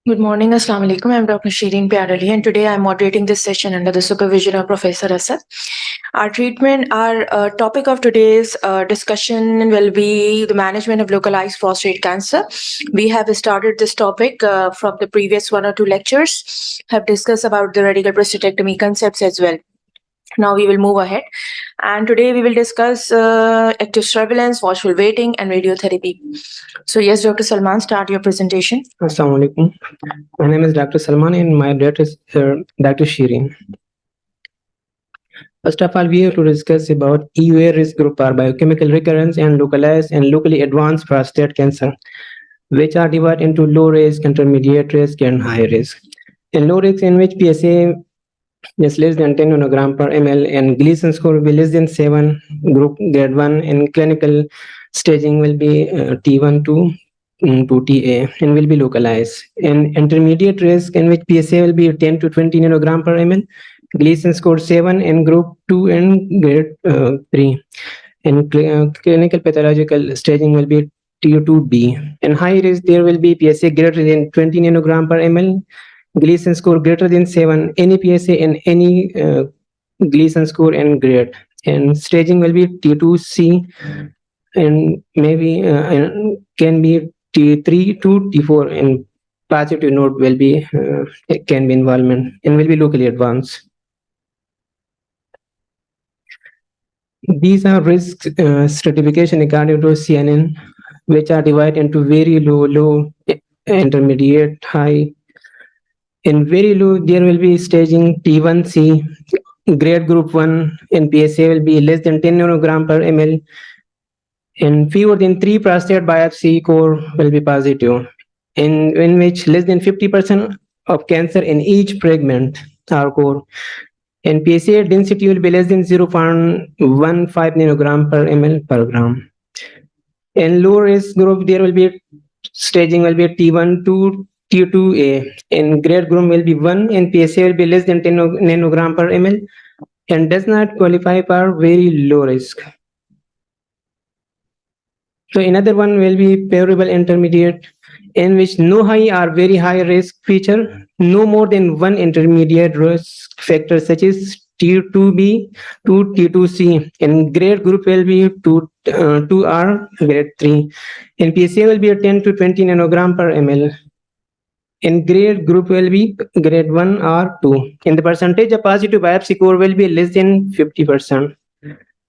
Good morning, Assalamu alaikum. I'm Dr. Shireen Pyarali, and today I'm moderating this session under the supervision of Professor Asad. Our topic of today's discussion will be the management of localized prostate cancer. We have started this topic from the previous one or two lectures, have discussed about the radical prostatectomy concepts as well. Now we will move ahead, and today we will discuss active surveillance, watchful waiting, and radiotherapy. So yes, Dr. Salman, start your presentation. Assalamu alaikum. My name is Dr. Salman and my dad is Dr. Shireen. First of all, we have to discuss about EUA risk group are biochemical recurrence and localized and locally advanced prostate cancer, which are divided into low risk, intermediate risk, and high risk. In low risk, in which PSA is less than 10 nanogram per ml and Gleason score will be less than 7, group grade 1, and clinical staging will be T1 to TA and will be localized. In intermediate risk, in which PSA will be 10 to 20 nanogram per ml, Gleason score 7 in group 2 and grade 3. And clinical pathological staging will be T2B. In high risk, there will be PSA greater than 20 nanogram per ml, Gleason score greater than 7, any PSA and any Gleason score and grade. And staging will be T2C and maybe can be T3 to T4, and positive node will be it can be involvement and will be locally advanced. These are risk stratification according to CNN, which are divided into very low, intermediate, high. In very low, there will be staging T1C, grade group 1, and PSA will be less than 10 nanogram per ml. And fewer than 3 prostate biopsy core will be positive, in which less than 50% of cancer in each fragment are core. And PSA density will be less than 0.15 nanogram per ml per gram. In low risk group, there will be staging will be T1 to T2A, and grade group will be 1, and PSA will be less than 10 nanogram per ml and does not qualify for very low risk. So another one will be favorable intermediate, in which no high or very high risk feature, no more than one intermediate risk factor such as T2B to T2C, and grade group will be 2R grade 3, and PSA will be a 10 to 20 nanogram per ml. And grade group will be grade 1 or 2, and the percentage of positive biopsy core will be less than 50%.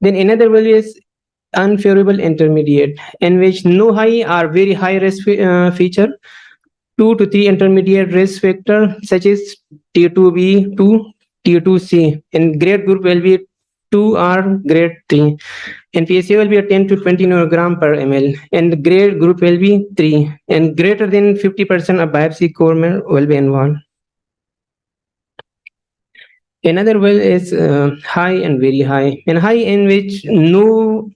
Then another value is unfavorable intermediate, in which no high or very high risk feature, 2 to 3 intermediate risk factor such as T2B to T2C, and grade group will be 2 or grade 3, and PSA will be a 10 to 20 nanogram per ml, and the grade group will be 3, and greater than 50% of biopsy core will be involved. Another well is high and very high, and high in which no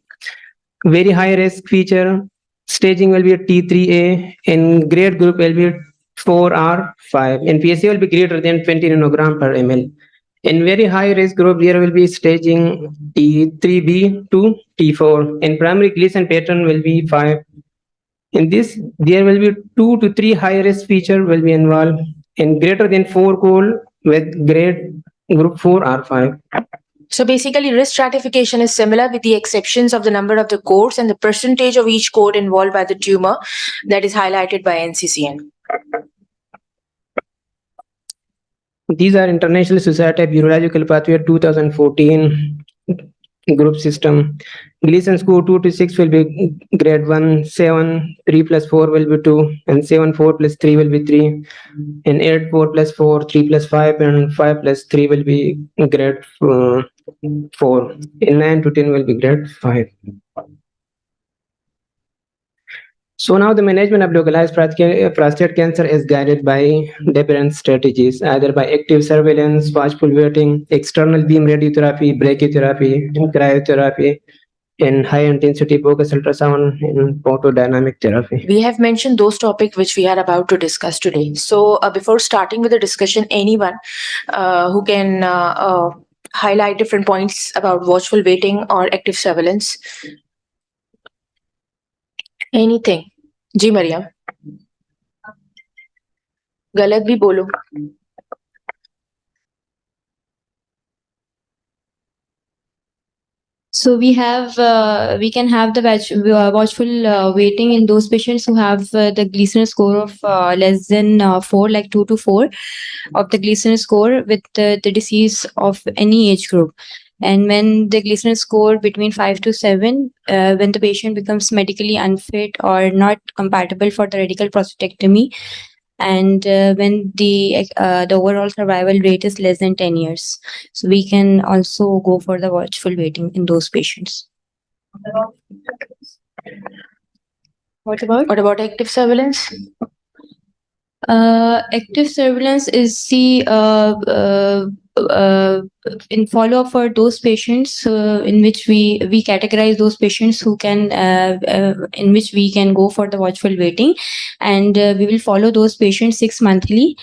very high risk feature, staging will be a T3A, and grade group will be 4 or 5, and PSA will be greater than 20 nanogram per ml. In very high risk group, there will be staging T3B to T4, and primary Gleason pattern will be 5. In this, there will be 2 to 3 high risk feature will be involved, and greater than 4 goal with grade group 4 or 5. So basically, risk stratification is similar with the exceptions of the number of the codes and the percentage of each code involved by the tumor that is highlighted by NCCN. These are International Society of Urological Pathway 2014 group system. Gleason score 2 to 6 will be grade 1, 7, 3 plus 4 will be 2, and 7, 4 plus 3 will be 3, and 8, 4 plus 4, 3 plus 5, and 5 plus 3 will be grade 4, and 9 to 10 will be grade 5. So now the management of localized prostate cancer is guided by different strategies, either by active surveillance, watchful waiting, external beam radiotherapy, brachytherapy, cryotherapy, and high intensity focus ultrasound and photodynamic therapy. We have mentioned those topics which we are about to discuss today. So before starting with the discussion, anyone who can highlight different points about watchful waiting or active surveillance? Anything. Ji Mariam. गलत भी बोलो. So we can have the watchful waiting in those patients who have the Gleason score of less than 4, like 2 to 4 of the Gleason score with the disease of any age group. And when the Gleason score between 5 to 7, when the patient becomes medically unfit or not compatible for the radical prostatectomy, and when the overall survival rate is less than 10 years, so we can also go for the watchful waiting in those patients. What about active surveillance? Active surveillance is the in follow up for those patients in which we categorize those patients who can in which we can go for the watchful waiting, and we will follow those patients 6 monthly.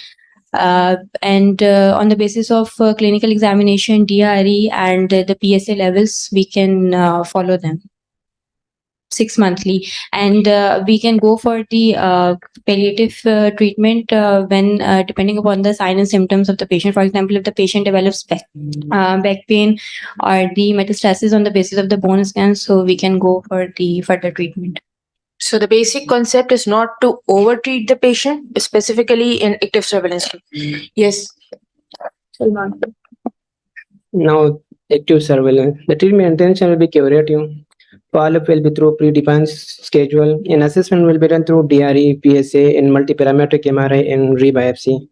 And on the basis of clinical examination, DRE, and the PSA levels, we can follow them 6 monthly, and we can go for the palliative treatment when depending upon the sign and symptoms of the patient. For example, if the patient develops back pain or the metastasis on the basis of the bone scan, so we can go for the further treatment. So the basic concept is not to overtreat the patient, specifically in active surveillance. Yes. Now, active surveillance. The treatment intention will be curative. Follow-up will be through predefined schedule. An assessment will be done through DRE, PSA, and multiparametric MRI and rebiopsy.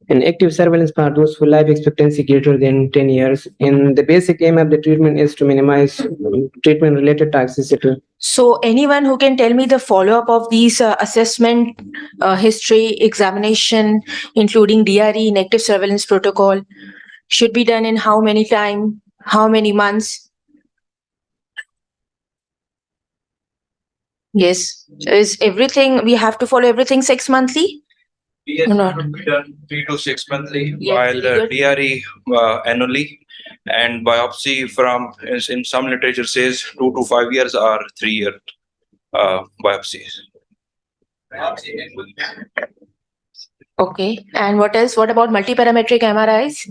An active surveillance for those who life expectancy greater than 10 years. And the basic aim of the treatment is to minimize treatment-related toxicity. So anyone who can tell me the follow-up of these assessment, history, examination, including DRE, and active surveillance protocol, should be done in how many time, how many months? Yes. Is everything, we have to follow everything 6 monthly? Yes, Or not? should be done 3 to 6 monthly, Yeah, while very good. DRE annually, and biopsy from in some literature says 2 to 5 years or 3 year biopsies. Okay. And what else? What about multiparametric MRIs?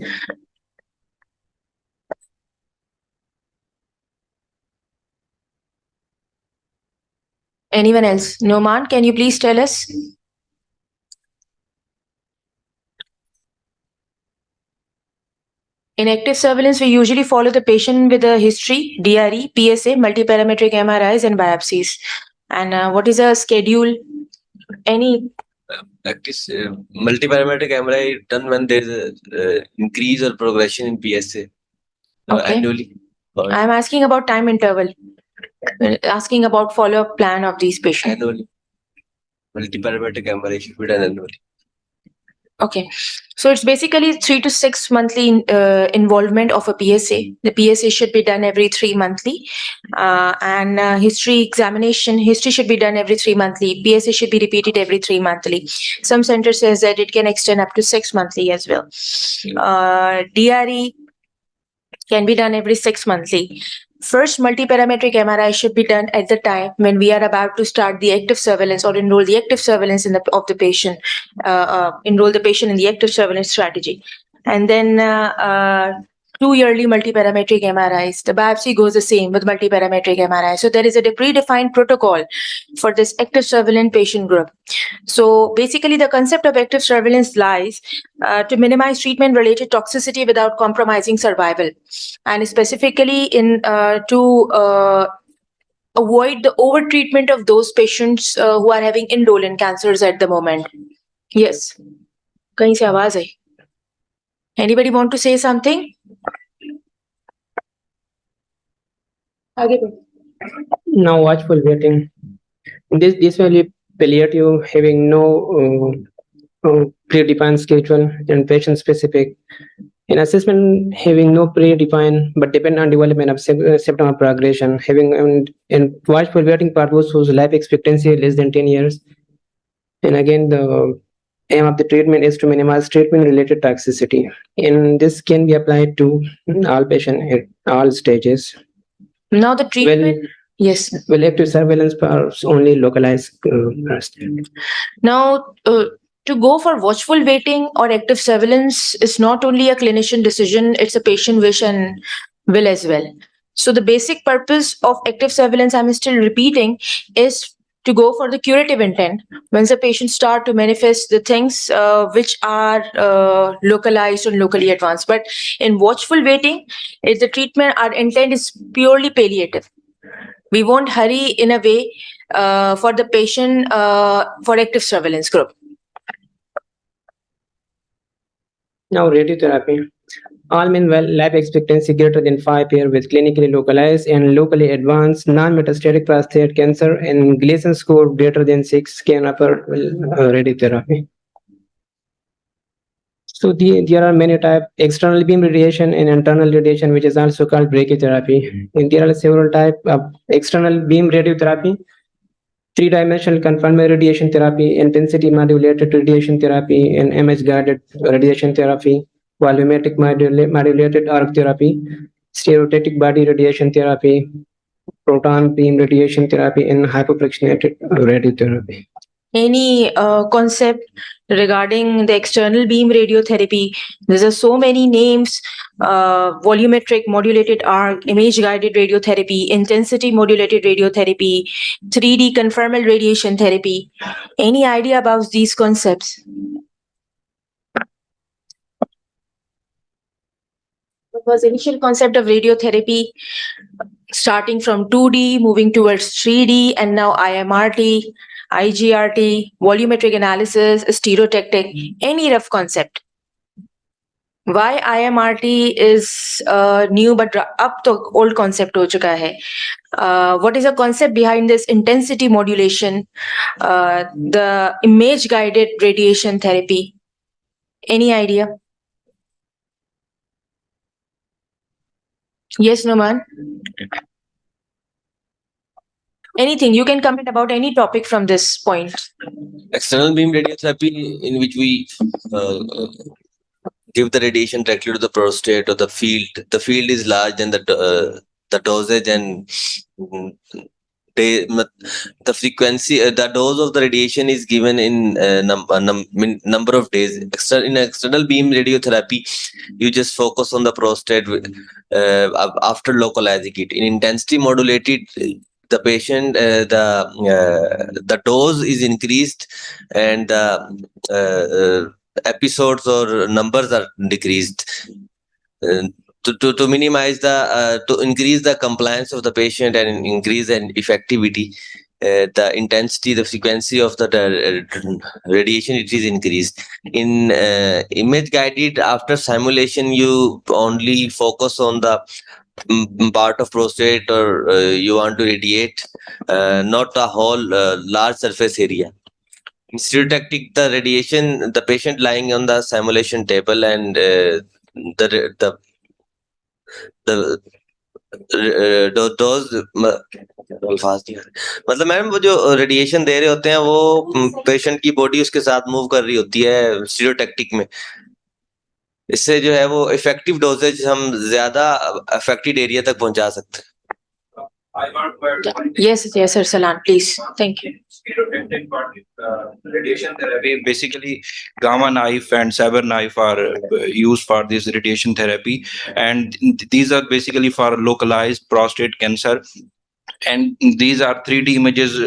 Anyone else? Noman, can you please tell us? In active surveillance, we usually follow the patient with a history, DRE, PSA, multiparametric MRIs, and biopsies. And what is a schedule? Any multiparametric MRI done when there is a increase or progression in PSA Okay. annually. I'm asking about time interval. Asking about follow-up plan of these patients. Annually. Multiparametric MRI should be done annually. Okay. So it's basically 3 to 6 monthly involvement of a PSA. The PSA should be done every 3 monthly. And history examination, history should be done every 3 monthly. PSA should be repeated every 3 monthly. Some center says that it can extend up to 6 monthly as well. DRE can be done every 6 monthly. First multiparametric MRI should be done at the time when we are about to start the active surveillance or enroll the active surveillance of the patient, enroll the patient in the active surveillance strategy. And then 2 yearly multiparametric MRIs. The biopsy goes the same with multiparametric MRI. So there is a predefined protocol for this active surveillance patient group. So basically the concept of active surveillance lies to minimize treatment-related toxicity without compromising survival, and specifically in to avoid the overtreatment of those patients who are having indolent cancers at the moment. Yes. कहीं से आवाज आई? Anybody want to say something? आगे बढ़ो. Now, watchful waiting. This will be palliative, having no predefined schedule and patient specific. In assessment, having no predefined but depend on development of symptom of progression. Having and watchful waiting for those whose life expectancy is less than 10 years. And again, the aim of the treatment is to minimize treatment-related toxicity. And this can be applied to all patients at all stages. Now the treatment. Yes. Well, active surveillance for only localized prostate. Now, to go for watchful waiting or active surveillance is not only a clinician decision, it's a patient wish and will as well. So the basic purpose of active surveillance, I'm still repeating, is to go for the curative intent. When the patient start to manifest the things which are localized and locally advanced. But in watchful waiting, it's the treatment, our intent is purely palliative. We won't hurry in a way for the patient for active surveillance group. Now, radiotherapy. All meanwhile, life expectancy greater than 5 years with clinically localized and locally advanced non-metastatic prostate cancer and Gleason score greater than 6 can offer radiotherapy. So there are many types: external beam radiation and internal radiation, which is also called brachytherapy. And there are several types of external beam radiotherapy: three-dimensional confinement radiation therapy, intensity modulated radiation therapy, and image-guided radiation therapy, volumetric modulated arc therapy, stereotactic body radiation therapy, proton beam radiation therapy, and hypofractionated radiotherapy. Any concept regarding the external beam radiotherapy? There are so many names: volumetric modulated arc, image guided radiotherapy, intensity modulated radiotherapy, 3D conformal radiation therapy. Any idea about these concepts? What was the initial concept of radiotherapy, starting from 2D, moving towards 3D, and now IMRT, IGRT, volumetric analysis, stereotactic? Any rough concept? Why IMRT is new, but up to old concept ho chuka hai? What is the concept behind this intensity modulation, the image guided radiation therapy? Any idea? Yes, Noman? Anything. You can comment about any topic from this point. External beam radiotherapy, in which we uh, give the radiation directly to the prostate or the field. The field is large and the dosage and the frequency, the dose of the radiation is given in number of days. In external beam radiotherapy, you just focus on the prostate after localizing it. In intensity modulated, the patient, the dose is increased and episodes or numbers are decreased. To minimize the to increase the compliance of the patient and increase and effectivity, the intensity, the frequency of the radiation, it is increased. In image guided, after simulation, you only focus on the part of prostate or you want to radiate, not a whole large surface area. In stereotactic, the radiation, the patient lying on the simulation table and the dose अल्फाज नहीं आ रहे, मतलब ma'am वो जो radiation दे रहे होते हैं वो पेशेंट की बॉडी उसके साथ मूव कर रही होती है स्टीरियोटैक्टिक में। इससे जो है वो इफेक्टिव डोजेज हम ज्यादा अफेक्टेड एरिया तक पहुंचा सकते हैं। Yes, sir, Salan, please. Thank you. Stereotactic radiation therapy, basically gamma knife and saber knife are used for this radiation therapy, and these are basically for localized prostate cancer. And these are 3D images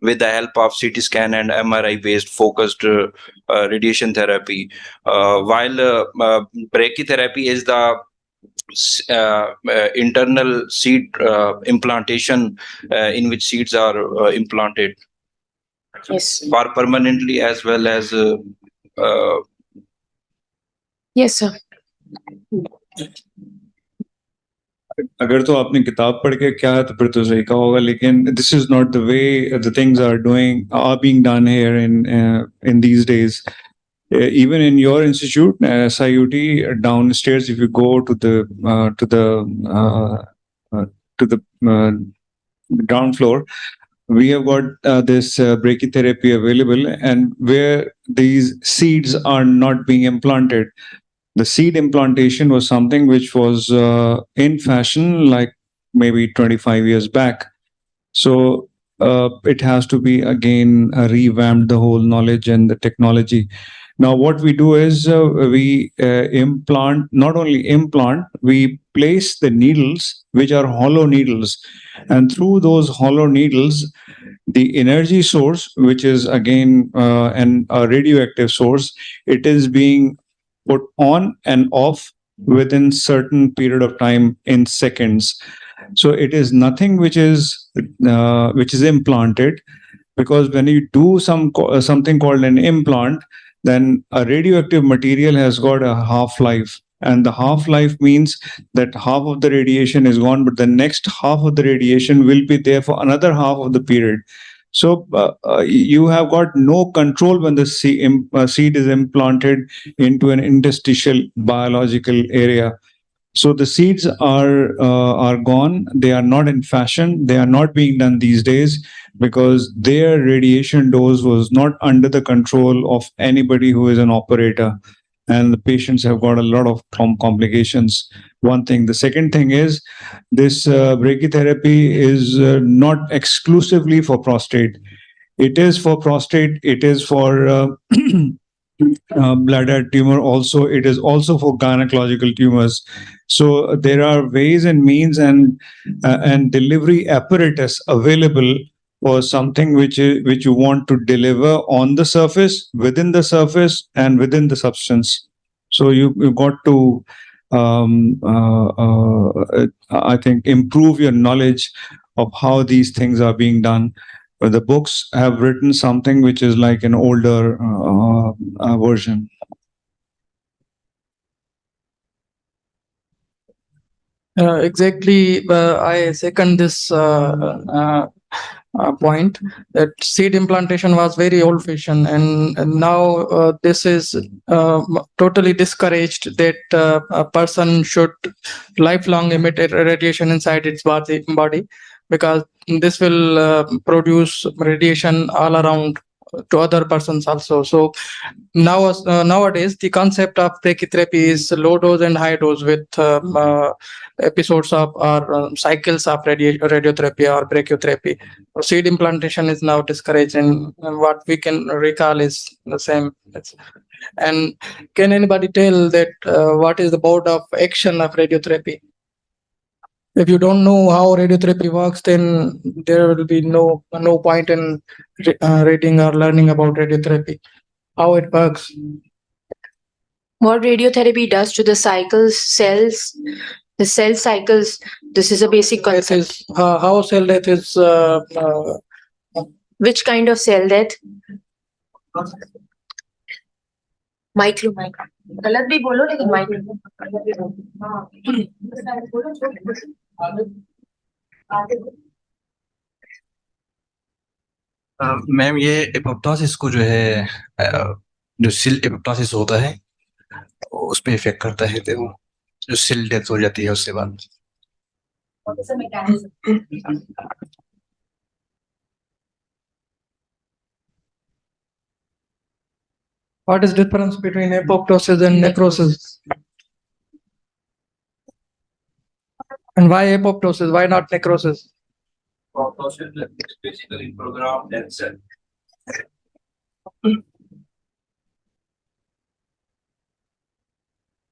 with the help of CT scan and MRI based focused radiation therapy, while brachytherapy is the internal seed implantation in which seeds are implanted. Yes. For permanently as well as Yes, sir. अगर तो आपने किताब पढ़ के क्या है तो फिर तो सही कहा होगा, लेकिन this is not the way the things are being done here in these days. Even in your institute, SIUT, downstairs, if you go to the ground floor, we have got this brachytherapy available, and where these seeds are not being implanted. The seed implantation was something which was in fashion like maybe 25 years back. So it has to be again revamped, the whole knowledge and the technology. Now, what we do is we implant, not only implant, we place the needles, which are hollow needles. And through those hollow needles, the energy source, which is again a radioactive source, it is being put on and off within certain period of time in seconds. So it is nothing which is implanted, because when you do something called an implant, then a radioactive material has got a half life, and the half life means that half of the radiation is gone, but the next half of the radiation will be there for another half of the period. So you have got no control when the seed is implanted into an interstitial biological area. So the seeds are gone. They are not in fashion. They are not being done these days because their radiation dose was not under the control of anybody who is an operator, and the patients have got a lot of complications. One thing. The second thing is this brachytherapy is not exclusively for prostate. It is for prostate. It is for bladder tumor also. It is also for gynecological tumors. So there are ways and means and delivery apparatus available for something which you want to deliver on the surface, within the surface, and within the substance. So you've got to I think improve your knowledge of how these things are being done. But the books have written something which is like an older version. Exactly. I second this point that seed implantation was very old fashioned, and now this is totally discouraged, that a person should lifelong emit radiation inside its body, because this will produce radiation all around to other persons also. So nowadays the concept of brachytherapy is low dose and high dose with episodes of or cycles of radiotherapy or brachytherapy. Seed implantation is now discouraged, and what we can recall is the same. And can anybody tell that what is the mode of action of radiotherapy? If you don't know how radiotherapy works, then there will be no point in reading or learning about radiotherapy, how it works. What radiotherapy does to the cells, the cell cycles. This is a basic Death concept. is how cell death is Which kind of cell death? Micro गलत भी बोलो लेकिन micro ma'am ये apoptosis को जो है जो cell apoptosis होता है उस पे इफेक्ट करता है, तो जो सेल डेथ हो जाती है उसके बाद। what is difference between apoptosis and necrosis? And why apoptosis? Why not necrosis? Apoptosis is basically programmed dead cell.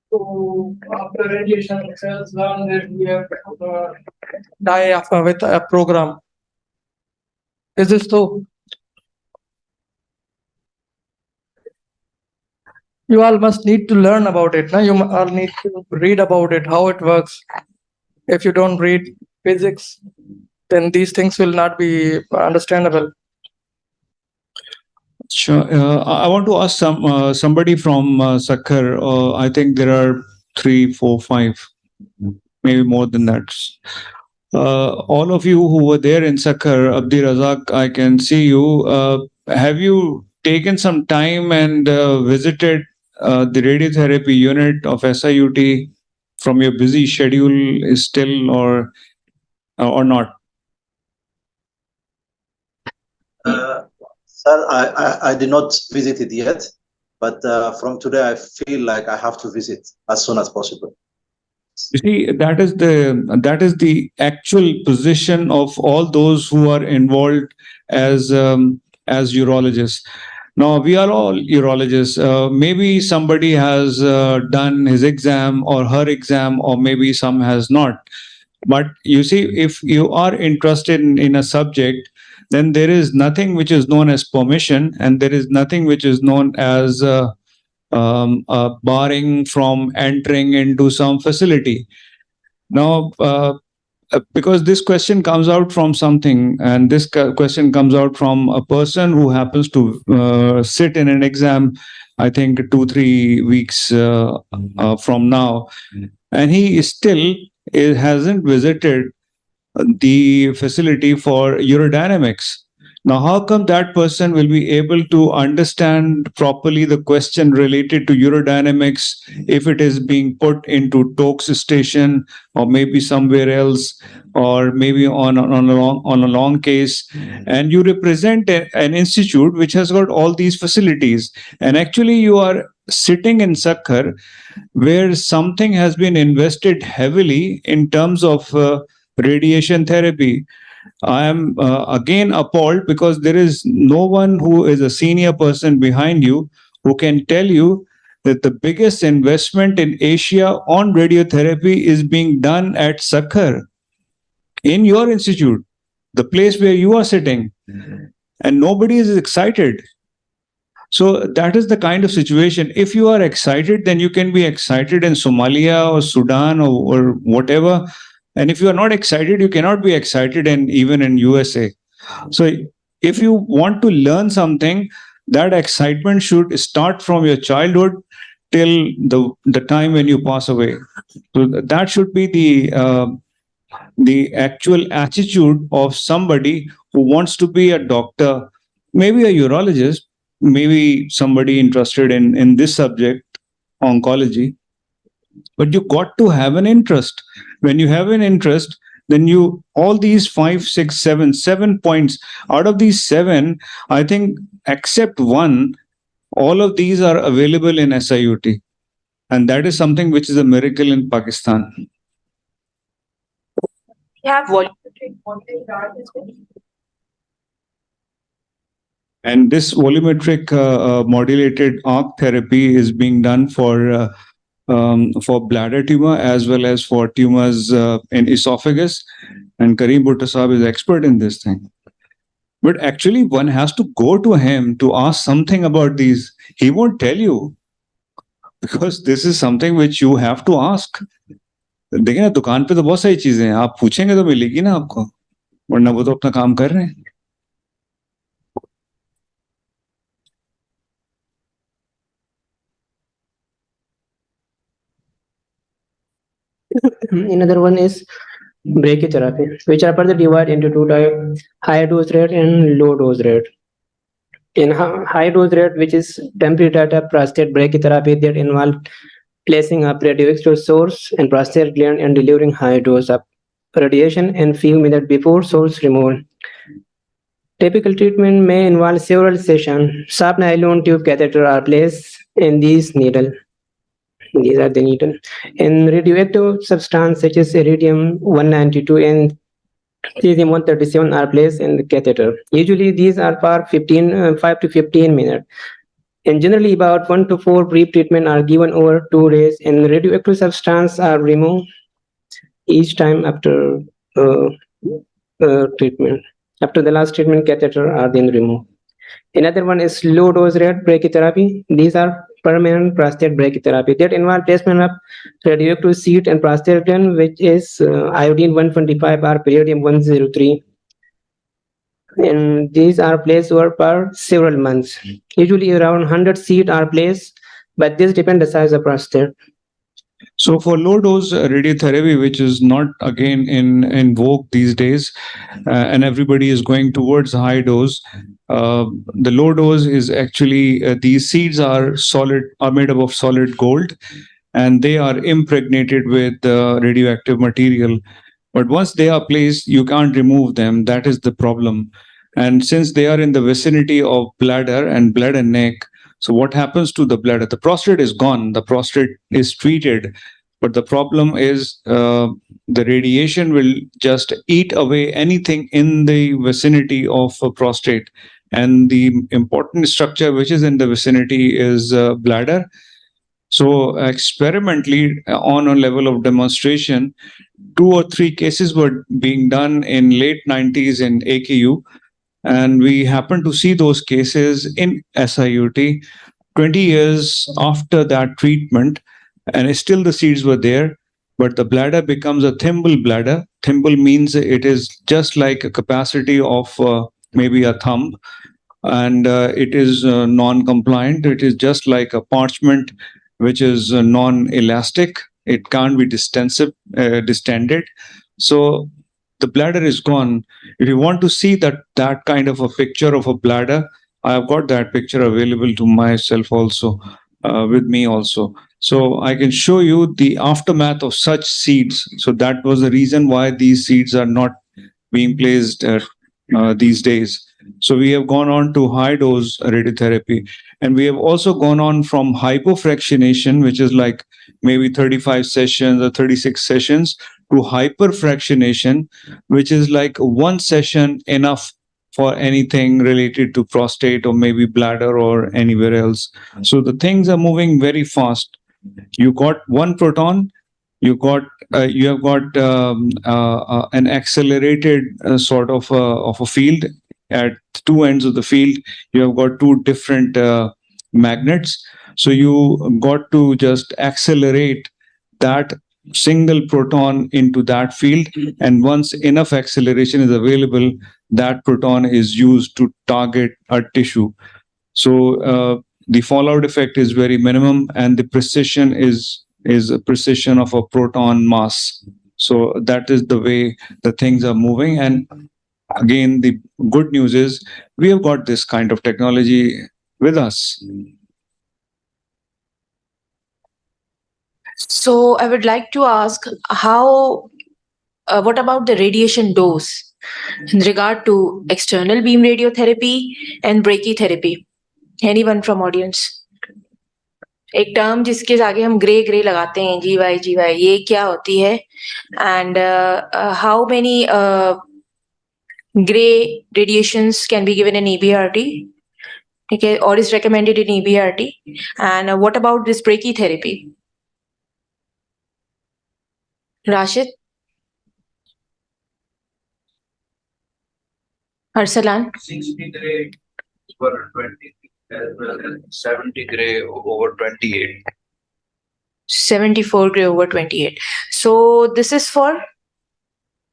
So after radiation, cells learn that we have die after with a program. Is this so? You all must need to learn about it. No? You all need to read about it, how it works. If you don't read physics, then these things will not be understandable. Sure. I want to ask somebody from Sakhar. I think there are 3, 4, 5, maybe more than that. All of you who were there in Sakhar, Abdi Razak, I can see you. Have you taken some time and visited the radiotherapy unit of SIUT from your busy schedule is still or not? Sir, I did not visit it yet, but from today I feel like I have to visit as soon as possible. You see, that is the actual position of all those who are involved as urologists. Now we are all urologists. Maybe somebody has done his exam or her exam, or maybe some has not. But you see, if you are interested in a subject, then there is nothing which is known as permission, and there is nothing which is known as barring from entering into some facility. Now, because this question comes out from something, and this question comes out from a person who happens to sit in an exam, I think 2 3 weeks from now, and he still hasn't visited the facility for urodynamics. Now, how come that person will be able to understand properly the question related to urodynamics if it is being put into Tokes station, or maybe somewhere else, or maybe on a long case, and you represent an institute which has got all these facilities, and actually you are sitting in Sakhar, where something has been invested heavily in terms of radiation therapy. I am again appalled because there is no one who is a senior person behind you who can tell you that the biggest investment in Asia on radiotherapy is being done at Sakhar, in your institute, the place where you are sitting, and nobody is excited. So that is the kind of situation. If you are excited, then you can be excited in Somalia or Sudan or whatever. And if you are not excited, you cannot be excited in even in USA. So if you want to learn something, that excitement should start from your childhood till the time when you pass away. So that should be the actual attitude of somebody who wants to be a doctor, maybe a urologist, maybe somebody interested in this subject, oncology. But you got to have an interest. When you have an interest, then you all these 5 6 7 7 points, out of these 7, I think except one, all of these are available in SIUT, and that is something which is a miracle in Pakistan. We have And this volumetric modulated arc therapy is being done for bladder tumor as well as for tumors in esophagus. And Kareem Bhutto Saab is expert in this thing. But actually, one has to go to him to ask something about these. He won't tell you, because this is something which you have to ask. देखिए ना, दुकान पे तो बहुत सारी चीजें हैं, आप पूछेंगे तो मिलेगी ना आपको, वरना वो तो अपना काम कर रहे हैं. Another one is brachytherapy, which are further divided into two types: high dose rate and low dose rate. In high dose rate, which is temporary data prostate brachytherapy, that involve placing a radioactive source in prostate gland and delivering high dose of radiation in few minutes before source removal. Typical treatment may involve several sessions. Sharp nylon tube catheter are placed in these needle. These are the needle. And radioactive substance such as iridium-192 and cesium-137 are placed in the catheter. Usually these are for 5 to 15 minutes. And generally about 1 to 4 brief treatment are given over 2 days, and radioactive substance are removed each time after treatment. After the last treatment, catheter are then removed. Another one is low dose rate brachytherapy. These are permanent prostate brachytherapy that involve placement of radioactive seed and prostate gland, which is iodine-125 or periodium-103. And these are placed over for several months. Usually around 100 seed are placed, but this depends the size of prostate. So for low dose radiotherapy, which is not again in vogue these days, and everybody is going towards high dose, the low dose is actually these seeds are made up of solid gold, and they are impregnated with radioactive material. But once they are placed, you can't remove them. That is the problem. And since they are in the vicinity of bladder and neck, so what happens to the bladder? The prostate is gone. The prostate is treated. But the problem is the radiation will just eat away anything in the vicinity of a prostate. And the important structure which is in the vicinity is bladder. So experimentally, on a level of demonstration, 2 or 3 cases were being done in late 90s in AKU, and we happened to see those cases in SIUT 20 years after that treatment, and still the seeds were there, but the bladder becomes a thimble bladder. Thimble means it is just like a capacity of maybe a thumb, and it is non-compliant. It is just like a parchment, which is non-elastic. It can't be distended. So the bladder is gone. If you want to see that kind of a picture of a bladder, I have got that picture available to myself also, with me also. So I can show you the aftermath of such seeds. So that was the reason why these seeds are not being placed these days. So we have gone on to high dose radiotherapy, and we have also gone on from hypofractionation, which is like maybe 35 sessions or 36 sessions, to hyperfractionation, which is like one session enough for anything related to prostate or maybe bladder or anywhere else. So the things are moving very fast. You got one proton, you have got an accelerated sort of a field at two ends of the field. You have got two different magnets, so you got to just accelerate that single proton into that field, and once enough acceleration is available, that proton is used to target a tissue. So the fallout effect is very minimum, and the precision is a precision of a proton mass. So that is the way the things are moving. And again, the good news is we have got this kind of technology with us. So I would like to ask what about the radiation dose in regard to external beam radiotherapy and brachytherapy? Anyone from audience? एक term जिसके आगे हम grey लगाते हैं, GY, ये क्या होती है? And how many gray radiations can be given in EBRT? Okay, or is recommended in EBRT? And what about this brachytherapy? Rashid? Arsalan? 60 gray over 20 as well as 70 gray over 28. 74 gray over 28. So this is for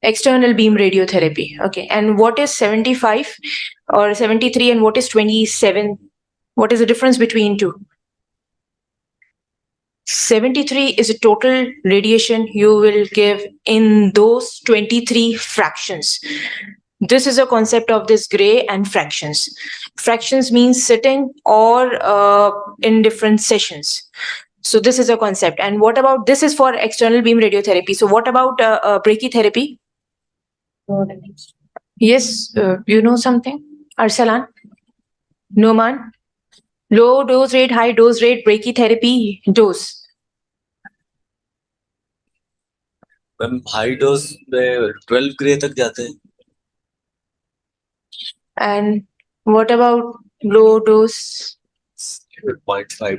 external beam radiotherapy. Okay. And what is 75 or 73 and what is 27? What is the difference between two? 73 is a total radiation you will give in those 23 fractions. This is a concept of this gray and fractions. Fractions means sitting or in different sessions. So this is a concept. And what about, this is for external beam radiotherapy. So what about brachytherapy? Yes, you know something? Arsalan? Noman? Low dose rate, high dose rate, brachytherapy dose. Ma'am high dose में 12 grey तक जाते हैं. And what about low dose? 0.5.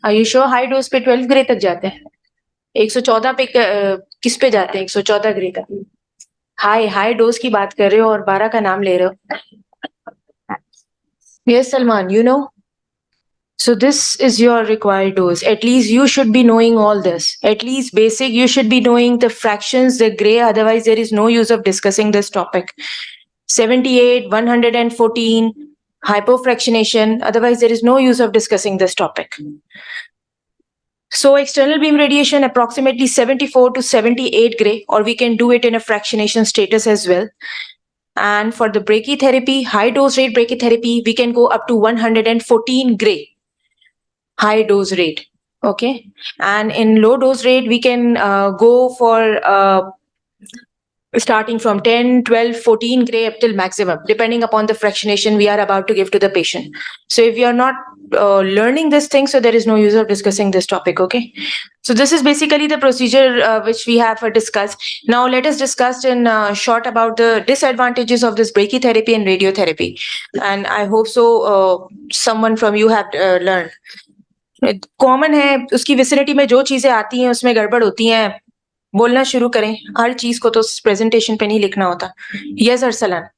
Are you sure high dose पे 12 grey तक जाते हैं? 114 पे किस पे जाते हैं? 114 ग्रे का. हाई डोज की बात कर रहे हो और 12 का नाम ले रहे हो. Yes, Salman, you know. So this is your required dose. At least you should be knowing all this. At least basic, you should be knowing the fractions, the gray. Otherwise, there is no use of discussing this topic. 78, 114, hypofractionation. Otherwise, there is no use of discussing this topic. So external beam radiation, approximately 74 to 78 gray, or we can do it in a fractionation status as well. And for the brachytherapy, high dose rate brachytherapy, we can go up to 114 gray. High dose rate. Okay. And in low dose rate, we can go for starting from 10, 12, 14 gray up till maximum, depending upon the fractionation we are about to give to the patient. So if you are not learning this thing, so there is no use of discussing this topic, okay? So this is basically the procedure which we have discussed. Now let us discuss in short about the disadvantages of this brachytherapy and radiotherapy. And I hope so someone from you have learned. Common है, उसकी vicinity में जो चीजें आती हैं उसमें गड़बड़ होती हैं, बोलना शुरू करें. हर चीज को तो प्रेजेंटेशन पे नहीं लिखना होता. Yes Arsalan.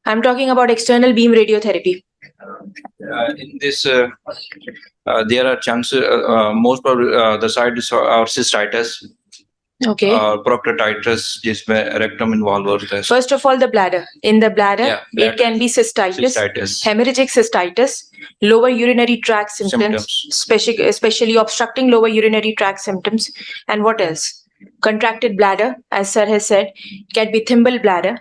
I am talking about external beam radiotherapy. In this, there are chances, most probably the side are cystitis, Okay. proctitis, जिसमें rectum involved होता है. First of all, the bladder. In the bladder, Yeah, it bladder. can be cystitis, Cystitis. hemorrhagic cystitis, lower urinary tract symptoms, especially obstructing lower urinary tract symptoms. And what else? Contracted bladder, as sir has said, can be thimble bladder.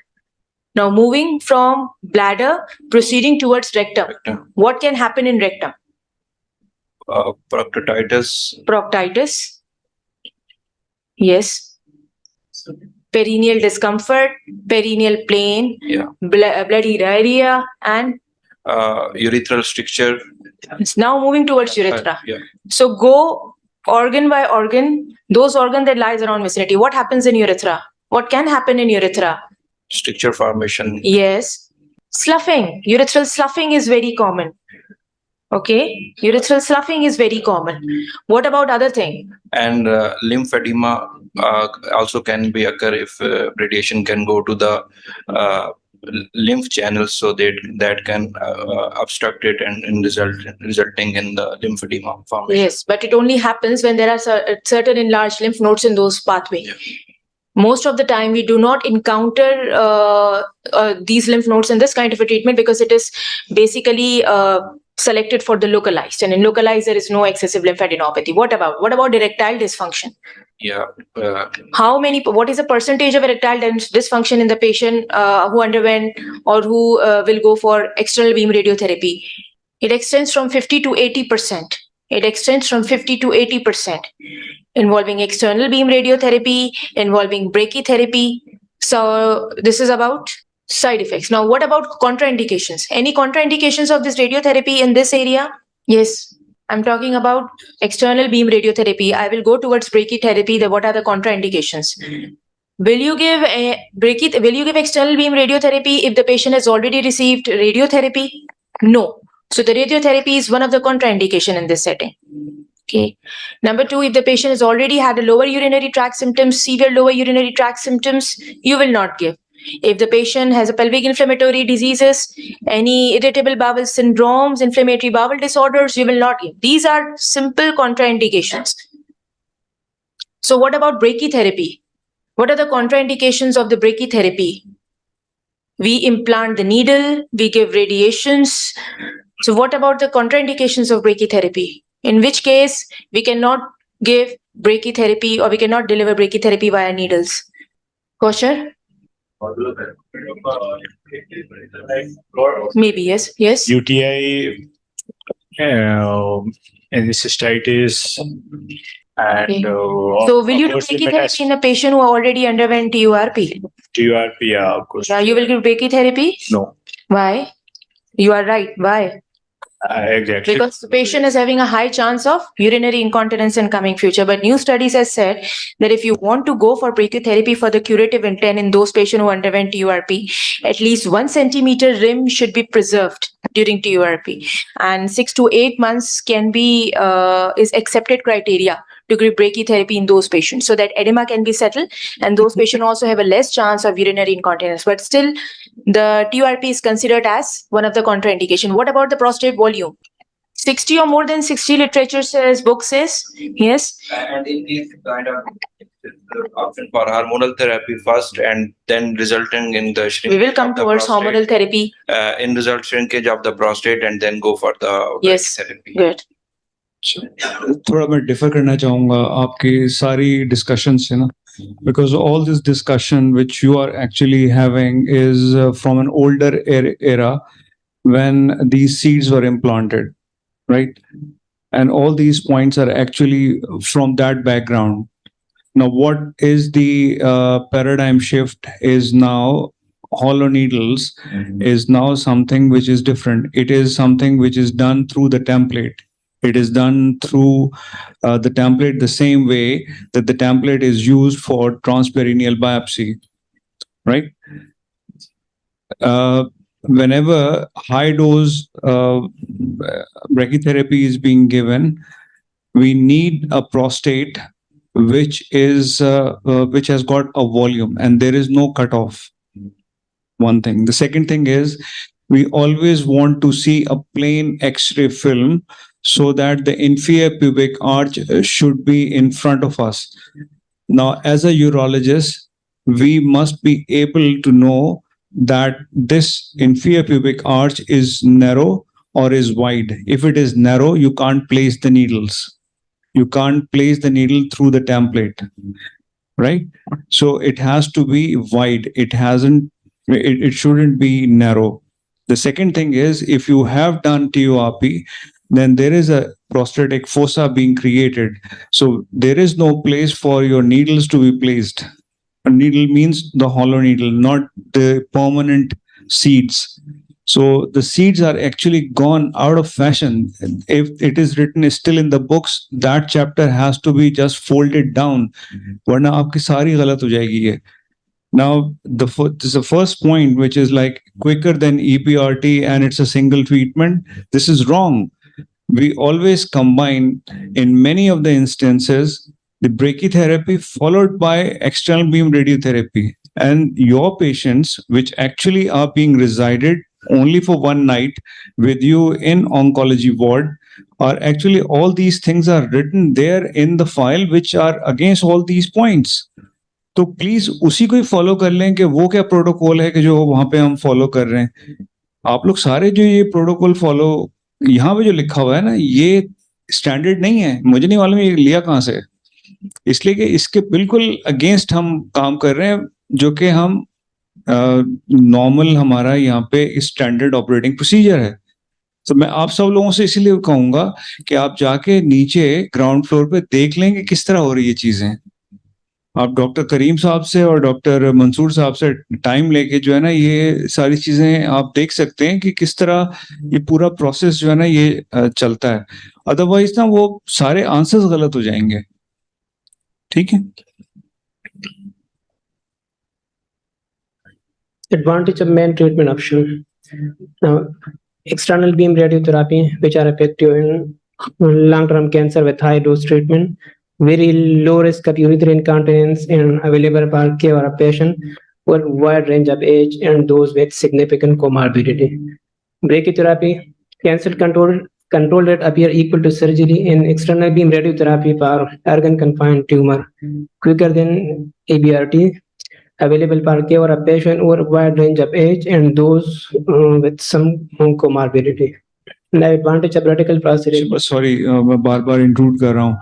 Now moving from bladder, proceeding towards rectum. Rectum. What can happen in rectum? Proctitis, Proctitis. Yes. Perineal discomfort, perineal pain, yeah, bloody diarrhea, and urethral stricture. it's now moving towards urethra. Yeah. So go organ by organ, those organs that lies around vicinity. What happens in urethra? What can happen in urethra? Stricture formation. Yes. Sloughing. Urethral sloughing is very common. Okay. Urethral sloughing is very common. What about other thing? And lymphedema also can be occur if radiation can go to the lymph channels, so that can obstruct it and resulting in the lymphedema formation. Yes, but it only happens when there are certain enlarged lymph nodes in those pathways. Yeah. Most of the time, we do not encounter these lymph nodes in this kind of a treatment because it is basically selected for the localized, and in localized there is no excessive lymphadenopathy. What about erectile dysfunction? Yeah. What is the percentage of erectile dysfunction in the patient who underwent or who will go for external beam radiotherapy? It extends from 50 to 80%. It extends from 50 to 80%, involving external beam radiotherapy, involving brachytherapy. So this is about side effects. Now, what about contraindications? Any contraindications of this radiotherapy in this area? Yes, I'm talking about external beam radiotherapy. I will go towards brachytherapy. What are the contraindications? Will you give external beam radiotherapy if the patient has already received radiotherapy? No. So the radiotherapy is one of the contraindication in this setting. Okay. Number two, if the patient has already had a lower urinary tract symptoms, severe lower urinary tract symptoms, you will not give. If the patient has a pelvic inflammatory diseases, any irritable bowel syndromes, inflammatory bowel disorders, you will not give. These are simple contraindications. So what about brachytherapy? What are the contraindications of the brachytherapy? We implant the needle, we give radiations. So what about the contraindications of brachytherapy? In which case we cannot give brachytherapy or we cannot deliver brachytherapy via needles. Kosher? Maybe, yes. Yes. UTI, and cystitis, and Okay. So will you do brachytherapy in a patient who already underwent TURP? TURP, yeah, of course. Yeah, you will give brachytherapy? No, Why? You are right. Why? exactly. Because the patient is having a high chance of urinary incontinence in coming future. But new studies have said that if you want to go for brachytherapy for the curative intent in those patients who underwent TURP, at least 1 centimeter rim should be preserved during TURP, and 6 to 8 months can be is accepted criteria to give brachytherapy in those patients, so that edema can be settled and those patients also have a less chance of urinary incontinence. But still, the TURP is considered as one of the contraindication. What about the prostate volume? 60 or more than 60 literature says, book says, yes. And in these kind of option for hormonal therapy first, and then resulting in the We shrinkage will come of the towards prostate, hormonal therapy. in result shrinkage of the prostate, and then go for the Yes. therapy. Good. थोड़ा मैं differ करना चाहूंगा आपकी सारी discussion से ना, because all this discussion which you are actually having is from an older era when these seeds were implanted, right? And all these points are actually from that background. Now, what is the paradigm shift is now hollow needles is now something which is different. It is something which is done through the template. It is done through the template the same way that the template is used for transperineal biopsy, right? Whenever high dose brachytherapy is being given, we need a prostate which has got a volume and there is no cutoff. One thing. The second thing is we always want to see a plain X-ray film so that the inferior pubic arch should be in front of us. Now, as a urologist, we must be able to know that this inferior pubic arch is narrow or is wide. If it is narrow, you can't place the needles. You can't place the needle through the template, right? So it has to be wide. It shouldn't be narrow. The second thing is if you have done TURP, then there is a prostatic fossa being created. So there is no place for your needles to be placed. A needle means the hollow needle, not the permanent seeds. So the seeds are actually gone out of fashion. If it is written still in the books, that chapter has to be just folded down. वरना आपकी सारी गलत हो जाएगी ये. Now, this is the first point, which is like quicker than EPRT and it's a single treatment. This is wrong. We always combine, in many of the instances, the brachytherapy followed by external beam radiotherapy. And your patients, which actually are being resided only for one night with you in oncology ward, are actually all these things are written there in the file, which are against all these points. तो please उसी को ही follow कर लें कि वो क्या protocol है कि जो वहां पे हम फॉलो कर रहे हैं. आप लोग सारे जो ये प्रोटोकॉल फॉलो यहाँ पे जो लिखा हुआ है ना, ये स्टैंडर्ड नहीं है. मुझे नहीं मालूम ये लिया कहाँ से, इसलिए कि इसके बिल्कुल अगेंस्ट हम काम कर रहे हैं, जो कि हम नॉर्मल हमारा यहाँ पे स्टैंडर्ड ऑपरेटिंग प्रोसीजर है. तो मैं आप सब लोगों से इसीलिए कहूंगा कि आप जाके नीचे ग्राउंड फ्लोर पे देख लें कि किस तरह हो रही है चीजें. आप डॉक्टर करीम साहब से और डॉक्टर मंसूर साहब से टाइम लेके जो है ना ये सारी चीजें आप देख सकते हैं कि किस तरह ये पूरा प्रोसेस जो है ना ये चलता है. अदरवाइज ना वो सारे आंसर्स गलत हो जाएंगे. ठीक है. Advantage of main treatment option. Now, external beam radiotherapy, which are effective in long-term cancer with high dose treatment, very low risk of urethral incontinence and available for care of a patient with wide range of age and those with significant comorbidity. Brachytherapy, cancer control rate appear equal to surgery in external beam radiotherapy for organ confined tumor, quicker than ABRT, available for care of a patient over a wide range of age and those with some comorbidity. The advantage of radical prostate. Sorry, मैं बार-बार intrude कर रहा हूँ.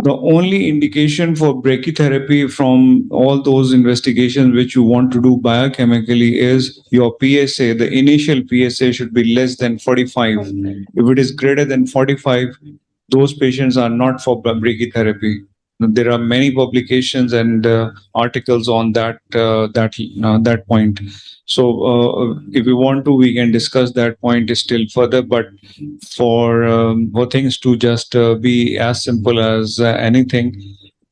The only indication for brachytherapy from all those investigations which you want to do biochemically is your PSA. The initial PSA should be less than 45. If it is greater than 45, those patients are not for brachytherapy. There are many publications and articles on that point. So if you want to, we can discuss that point still further. But for things to just be as simple as anything,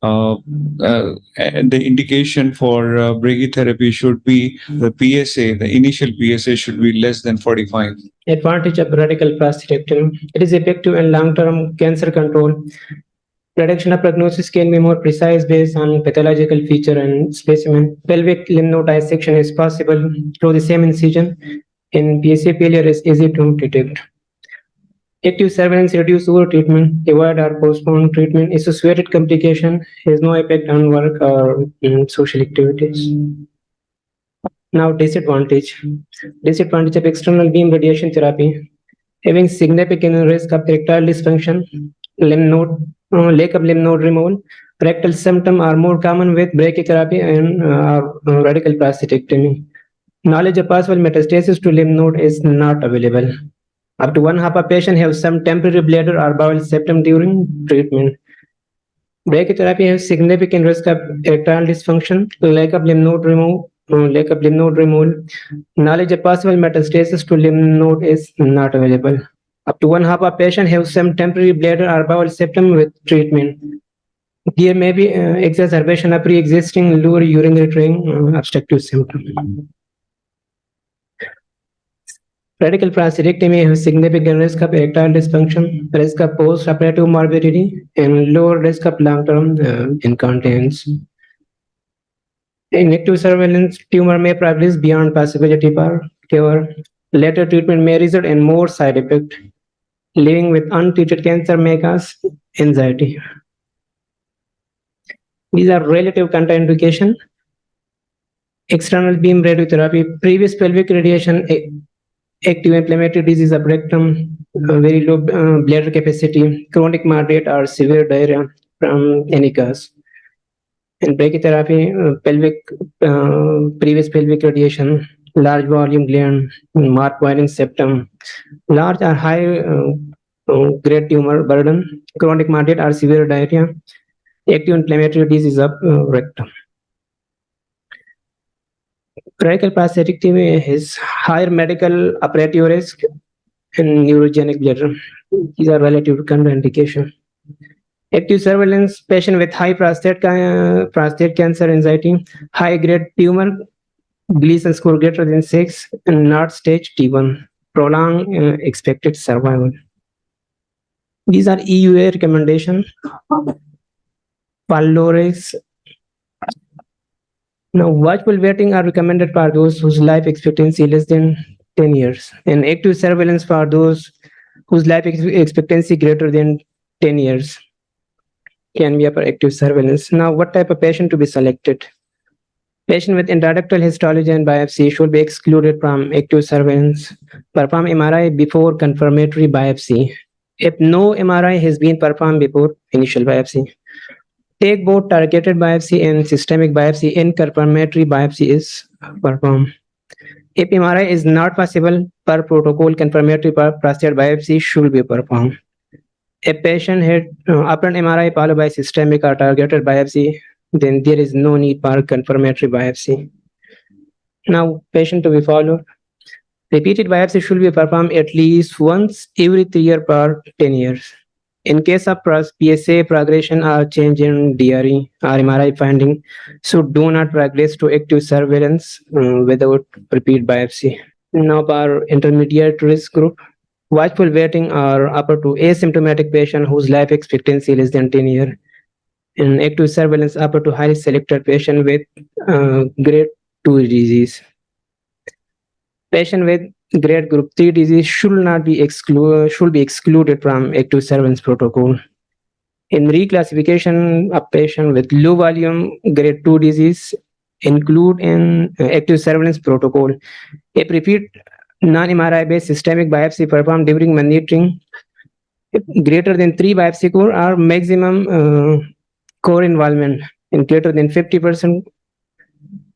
the indication for brachytherapy should be the PSA. The initial PSA should be less than 45. Advantage of radical prostatectomy. It is effective in long-term cancer control. Prediction of prognosis can be more precise based on pathological feature and specimen. Pelvic lymph node dissection is possible through the same incision, and PSA failure is easy to detect. Active surveillance reduce over treatment, avoid or postpone treatment. Associated complication has no effect on work or social activities. Now, disadvantage. Disadvantage of external beam radiation therapy. Having significant risk of erectile dysfunction, lymph node, lack of lymph node removal. Rectal symptoms are more common with brachytherapy and radical prostatectomy. Knowledge of possible metastasis to lymph node is not available. Up to one half of patients have some temporary bladder or bowel septum during treatment. Brachytherapy has significant risk of erectile dysfunction, lack of lymph node removal. Knowledge of possible metastasis to lymph node is not available. Up to one half of patients have some temporary bladder or bowel symptom with treatment. There may be exacerbation of pre-existing lower urinary tract obstructive symptom. Radical prostatectomy has significant risk of erectile dysfunction, risk of post-operative morbidity, and lower risk of long-term incontinence. In active surveillance, tumor may progress beyond possibility for cure. Later treatment may result in more side effects. Living with untreated cancer may cause anxiety. These are relative contraindication. External beam radiotherapy, previous pelvic radiation, active inflammatory disease of rectum, very low bladder capacity, chronic moderate or severe diarrhea from any cause. In brachytherapy, previous pelvic radiation, large volume gland, mark widening septum, large or high grade tumor burden, chronic moderate or severe diarrhea, active inflammatory disease of rectum. Radical prostatectomy has higher medical operative risk and neurogenic bladder. These are relative contraindication. Active surveillance, patient with high prostate cancer anxiety, high grade tumor, Gleason score greater than 6, and not stage T1, prolong expected survival. These are EUA recommendation. Pylorix. Now, watchful waiting are recommended for those whose life expectancy less than 10 years, and active surveillance for those whose life expectancy greater than 10 years can be for active surveillance. Now, what type of patient to be selected? Patient with intraductal histology and biopsy should be excluded from active surveillance. Perform MRI before confirmatory biopsy. If no MRI has been performed before initial biopsy, take both targeted biopsy and systemic biopsy in confirmatory biopsy is performed. If MRI is not possible, per protocol, confirmatory prostate biopsy should be performed. If patient had upon MRI followed by systemic or targeted biopsy, then there is no need for confirmatory biopsy. Now, patient to be followed. Repeated biopsy should be performed at least once every 3 years per 10 years. In case of PSA progression or change in DRE or MRI finding, so do not progress to active surveillance without repeat biopsy. Now, for intermediate risk group, watchful waiting are upper to asymptomatic patient whose life expectancy less than 10 years. In active surveillance upper to highly selected patient with grade 2 disease. Patient with grade group 3 disease should be excluded from active surveillance protocol. In reclassification of patient with low volume grade 2 disease, include in active surveillance protocol. If repeat non-MRI based systemic biopsy performed during monitoring greater than 3 biopsy core or maximum core involvement in greater than 50%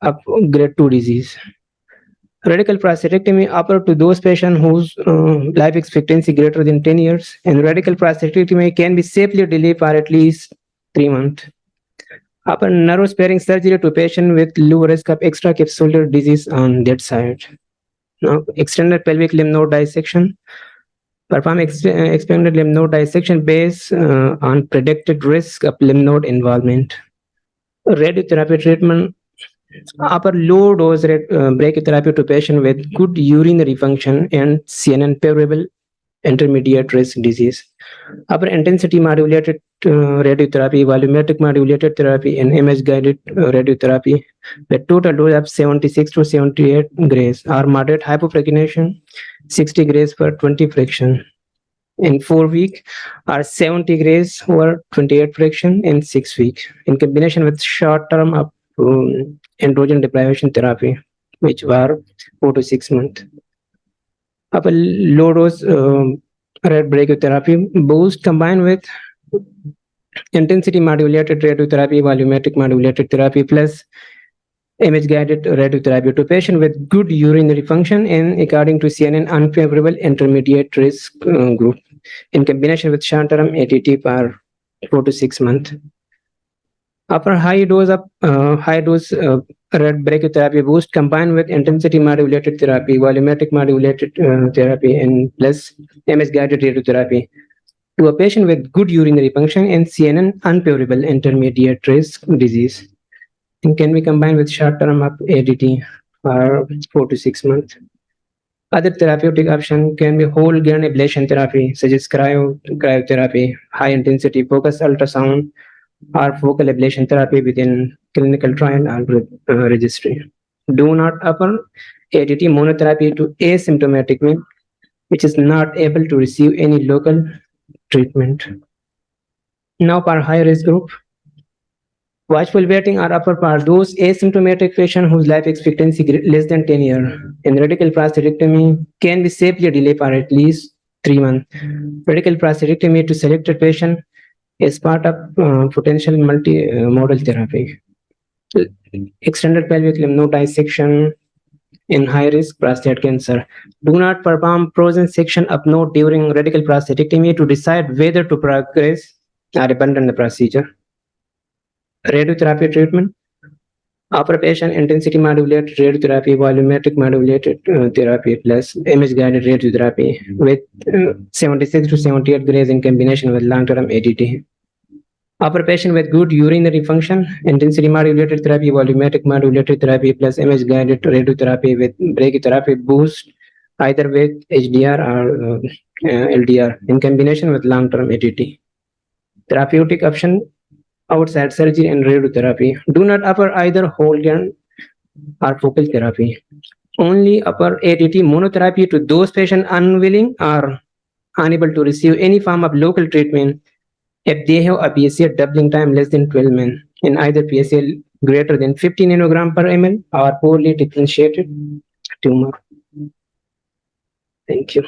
of grade 2 disease. Radical prostatectomy upper to those patients whose life expectancy greater than 10 years, and radical prostatectomy can be safely delayed for at least 3 months. Upper narrow sparing surgery to patient with low risk of extracapsular disease on that side. Now, extended pelvic lymph node dissection. Perform expanded lymph node dissection based on predicted risk of lymph node involvement. Radiotherapy treatment. Upper low dose brachytherapy to patient with good urinary function and CNN favorable intermediate risk disease. Upper intensity modulated radiotherapy, volumetric modulated therapy, and image guided radiotherapy with total dose of 76 to 78 grays or moderate hypofractionation, 60 grays per 20 fraction in 4 weeks or 70 grays over 28 fraction in 6 weeks in combination with short term of androgen deprivation therapy, which were 4 to 6 months. Upper low dose red brachytherapy boost combined with intensity modulated radiotherapy, volumetric modulated therapy plus image guided radiotherapy to patient with good urinary function and according to CNN unfavorable intermediate risk group in combination with short term ATT for 4 to 6 months. Upper high dose red brachytherapy boost combined with intensity modulated therapy, volumetric modulated therapy, and plus MS guided radiotherapy to a patient with good urinary function and CNN unpurable intermediate risk disease. And can be combined with short-term ADT for 4 to 6 months. Other therapeutic option can be whole gland ablation therapy, such as cryotherapy, high intensity focused ultrasound, or focal ablation therapy within clinical trial or registry. Do not offer ADT monotherapy to asymptomatic men, which is not able to receive any local treatment. Now, for high risk group, watchful waiting or upper part, those asymptomatic patients whose life expectancy less than 10 years, and radical prostatectomy can be safely delayed for at least 3 months. Radical prostatectomy to selected patient is part of potential multi-modal therapy. Extended pelvic lymph node dissection in high-risk prostate cancer. Do not perform frozen section of node during radical prostatectomy to decide whether to progress or abandon the procedure. Radiotherapy treatment. Offer patient intensity modulated radiotherapy, volumetric modulated therapy plus image guided radiotherapy with 76 to 78 grays in combination with long-term ADT. Offer patient with good urinary function, intensity modulated therapy, volumetric modulated therapy plus image guided radiotherapy with brachytherapy boost either with HDR or LDR in combination with long-term ADT. Therapeutic option outside surgery and radiotherapy. Do not offer either whole gland or focal therapy. Only offer ADT monotherapy to those patients unwilling or unable to receive any form of local treatment if they have a PSA doubling time less than 12 min in either PSA greater than 50 nanogram per ml or poorly differentiated tumor. Thank you.